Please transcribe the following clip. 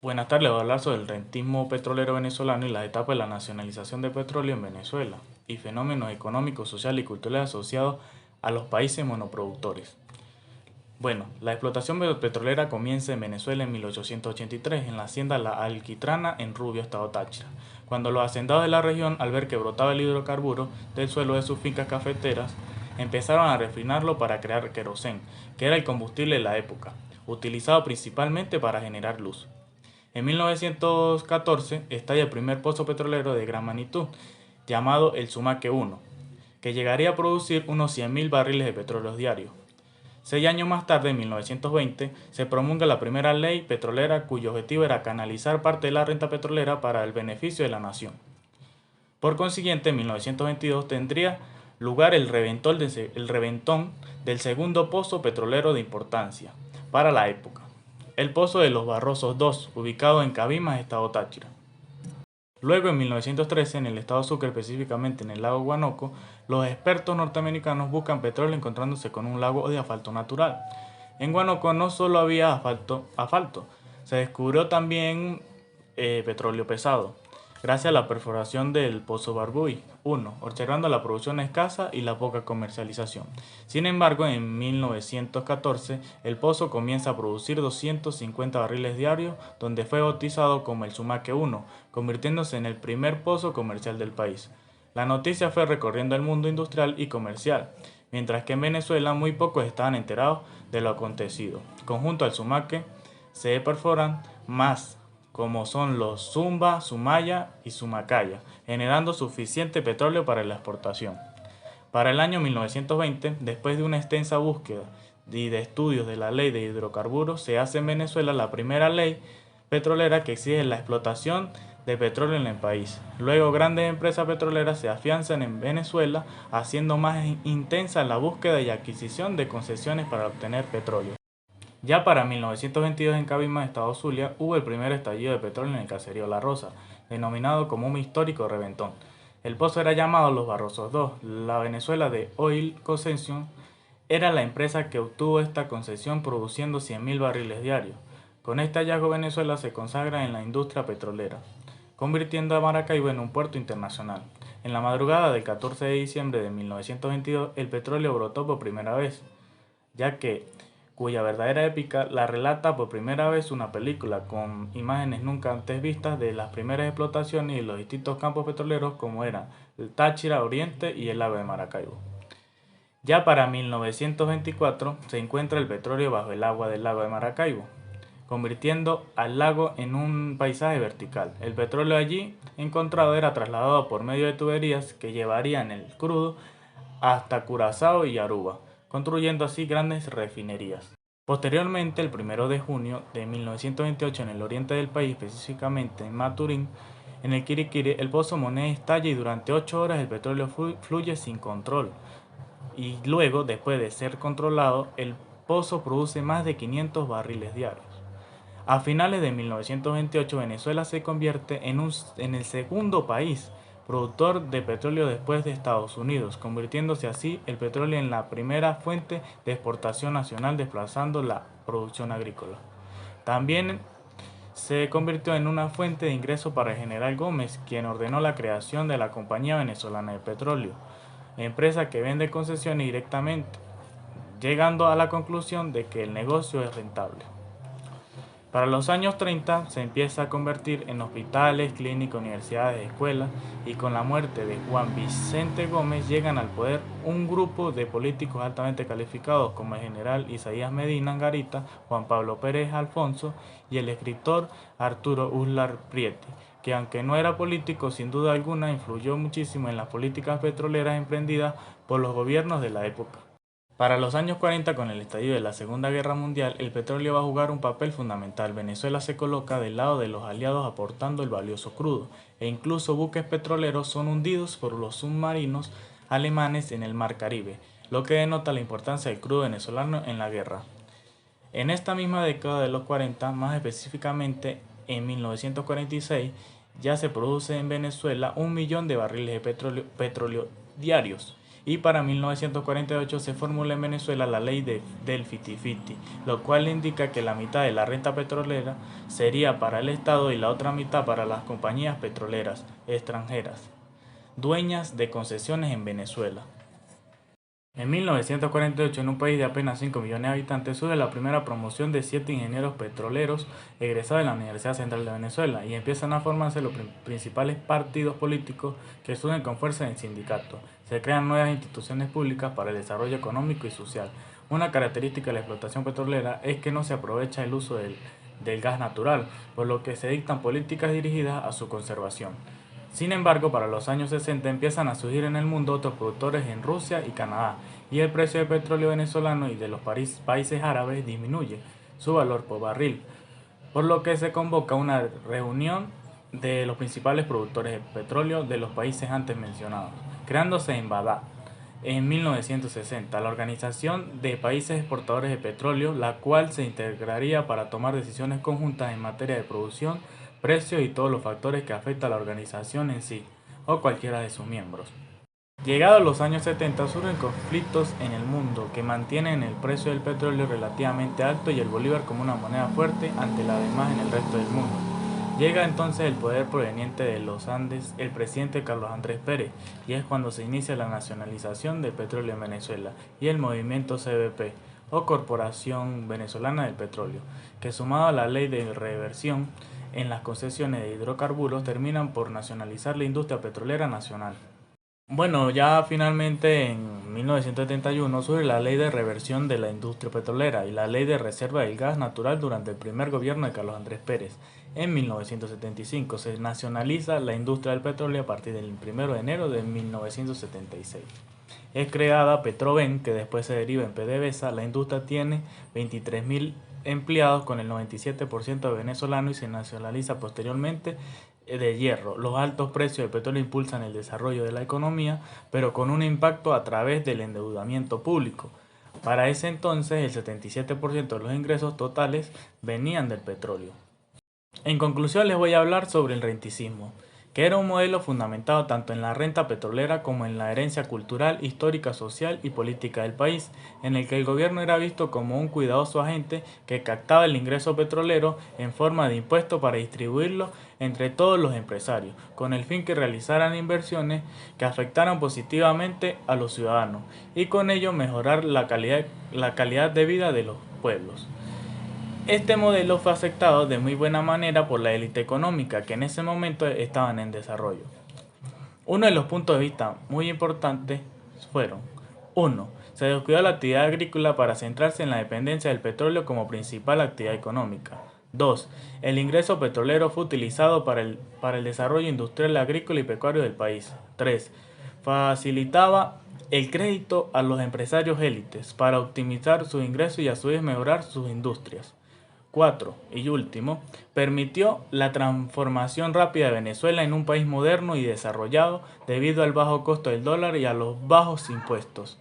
Buenas tardes, voy a hablar sobre el rentismo petrolero venezolano y las etapas de la nacionalización de petróleo en Venezuela y fenómenos económicos, sociales y culturales asociados a los países monoproductores. Bueno, la explotación petrolera comienza en Venezuela en 1883 en la hacienda La Alquitrana en Rubio, estado Táchira, cuando los hacendados de la región, al ver que brotaba el hidrocarburo del suelo de sus fincas cafeteras, empezaron a refinarlo para crear querosén, que era el combustible de la época, utilizado principalmente para generar luz. En 1914 estalla el primer pozo petrolero de gran magnitud, llamado el Sumaque 1, que llegaría a producir unos 100.000 barriles de petróleo diarios. 6 años más tarde, en 1920, se promulga la primera ley petrolera cuyo objetivo era canalizar parte de la renta petrolera para el beneficio de la nación. Por consiguiente, en 1922 tendría lugar el reventón del segundo pozo petrolero de importancia para la época, el Pozo de los Barrosos II, ubicado en Cabimas, estado Táchira. Luego, en 1913, en el estado Sucre, específicamente en el lago Guanoco, los expertos norteamericanos buscan petróleo encontrándose con un lago de asfalto natural. En Guanoco no solo había asfalto, se descubrió también petróleo pesado, gracias a la perforación del Pozo Barbuy 1, observando la producción escasa y la poca comercialización. Sin embargo, en 1914 el pozo comienza a producir 250 barriles diarios, donde fue bautizado como el Sumaque 1, convirtiéndose en el primer pozo comercial del país. La noticia fue recorriendo el mundo industrial y comercial, mientras que en Venezuela muy pocos estaban enterados de lo acontecido. Conjunto al Sumaque se perforan más como son los Zumba, Sumaya y Sumacaya, generando suficiente petróleo para la exportación. Para el año 1920, después de una extensa búsqueda y de estudios de la ley de hidrocarburos, se hace en Venezuela la primera ley petrolera que exige la explotación de petróleo en el país. Luego, grandes empresas petroleras se afianzan en Venezuela, haciendo más intensa la búsqueda y adquisición de concesiones para obtener petróleo. Ya para 1922 en Cabimas, estado Zulia, hubo el primer estallido de petróleo en el caserío La Rosa, denominado como un histórico reventón. El pozo era llamado Los Barrosos II. La Venezuela de Oil Concession era la empresa que obtuvo esta concesión produciendo 100.000 barriles diarios. Con este hallazgo Venezuela se consagra en la industria petrolera, convirtiendo a Maracaibo en un puerto internacional. En la madrugada del 14 de diciembre de 1922 el petróleo brotó por primera vez, ya que cuya verdadera épica la relata por primera vez una película con imágenes nunca antes vistas de las primeras explotaciones y los distintos campos petroleros como eran el Táchira Oriente y el lago de Maracaibo. Ya para 1924 se encuentra el petróleo bajo el agua del lago de Maracaibo, convirtiendo al lago en un paisaje vertical. El petróleo allí encontrado era trasladado por medio de tuberías que llevarían el crudo hasta Curazao y Aruba, construyendo así grandes refinerías. Posteriormente, el 1 de junio de 1928, en el oriente del país, específicamente en Maturín, en el Quiriquiri, el pozo Monet estalla y durante 8 horas el petróleo fluye sin control. Y luego, después de ser controlado, el pozo produce más de 500 barriles diarios. A finales de 1928, Venezuela se convierte en el segundo país productor de petróleo después de Estados Unidos, convirtiéndose así el petróleo en la primera fuente de exportación nacional, desplazando la producción agrícola. También se convirtió en una fuente de ingreso para el general Gómez, quien ordenó la creación de la Compañía Venezolana de Petróleo, empresa que vende concesiones directamente, llegando a la conclusión de que el negocio es rentable. Para los años 30 se empieza a convertir en hospitales, clínicas, universidades, escuelas, y con la muerte de Juan Vicente Gómez llegan al poder un grupo de políticos altamente calificados como el general Isaías Medina Angarita, Juan Pablo Pérez Alfonso y el escritor Arturo Uslar Prieto, que aunque no era político, sin duda alguna influyó muchísimo en las políticas petroleras emprendidas por los gobiernos de la época. Para los años 40, con el estallido de la Segunda Guerra Mundial, el petróleo va a jugar un papel fundamental. Venezuela se coloca del lado de los aliados aportando el valioso crudo, e incluso buques petroleros son hundidos por los submarinos alemanes en el Mar Caribe, lo que denota la importancia del crudo venezolano en la guerra. En esta misma década de los 40, más específicamente en 1946, ya se produce en Venezuela 1 millón de barriles de petróleo diarios, y para 1948 se formula en Venezuela la ley del 50-50, lo cual indica que la mitad de la renta petrolera sería para el Estado y la otra mitad para las compañías petroleras extranjeras, dueñas de concesiones en Venezuela. En 1948, en un país de apenas 5 millones de habitantes, surge la primera promoción de 7 ingenieros petroleros egresados de la Universidad Central de Venezuela y empiezan a formarse los principales partidos políticos que surgen con fuerza en sindicatos. Se crean nuevas instituciones públicas para el desarrollo económico y social. Una característica de la explotación petrolera es que no se aprovecha el uso del gas natural, por lo que se dictan políticas dirigidas a su conservación. Sin embargo, para los años 60 empiezan a surgir en el mundo otros productores en Rusia y Canadá, y el precio del petróleo venezolano y de los países árabes disminuye su valor por barril, por lo que se convoca una reunión de los principales productores de petróleo de los países antes mencionados, creándose en Bagdad en 1960 la Organización de Países Exportadores de Petróleo, la cual se integraría para tomar decisiones conjuntas en materia de producción, precios y todos los factores que afectan a la organización en sí o cualquiera de sus miembros. Llegados los años 70 surgen conflictos en el mundo que mantienen el precio del petróleo relativamente alto y el bolívar como una moneda fuerte ante la demás en el resto del mundo. Llega entonces el poder proveniente de los Andes, el presidente Carlos Andrés Pérez, y es cuando se inicia la nacionalización del petróleo en Venezuela y el movimiento CBP, o Corporación Venezolana del Petróleo, que sumado a la ley de reversión en las concesiones de hidrocarburos terminan por nacionalizar la industria petrolera nacional. Bueno, ya finalmente en 1971 surge la Ley de Reversión de la Industria Petrolera y la Ley de Reserva del Gas Natural durante el primer gobierno de Carlos Andrés Pérez. En 1975 se nacionaliza la industria del petróleo a partir del 1 de enero de 1976. Es creada Petroven, que después se deriva en PDVSA. La industria tiene 23.000 empleados con el 97% de venezolanos y se nacionaliza posteriormente de hierro. Los altos precios del petróleo impulsan el desarrollo de la economía, pero con un impacto a través del endeudamiento público. Para ese entonces, el 77% de los ingresos totales venían del petróleo. En conclusión, les voy a hablar sobre el renticismo, que era un modelo fundamentado tanto en la renta petrolera como en la herencia cultural, histórica, social y política del país, en el que el gobierno era visto como un cuidadoso agente que captaba el ingreso petrolero en forma de impuestos para distribuirlo entre todos los empresarios, con el fin que realizaran inversiones que afectaran positivamente a los ciudadanos y con ello mejorar la calidad de vida de los pueblos. Este modelo fue aceptado de muy buena manera por la élite económica que en ese momento estaban en desarrollo. Uno de los puntos de vista muy importantes fueron: 1. Se descuidó la actividad agrícola para centrarse en la dependencia del petróleo como principal actividad económica. 2. El ingreso petrolero fue utilizado para el desarrollo industrial, agrícola y pecuario del país. 3. Facilitaba el crédito a los empresarios élites para optimizar sus ingresos y a su vez mejorar sus industrias. 4. Y último, permitió la transformación rápida de Venezuela en un país moderno y desarrollado debido al bajo costo del dólar y a los bajos impuestos.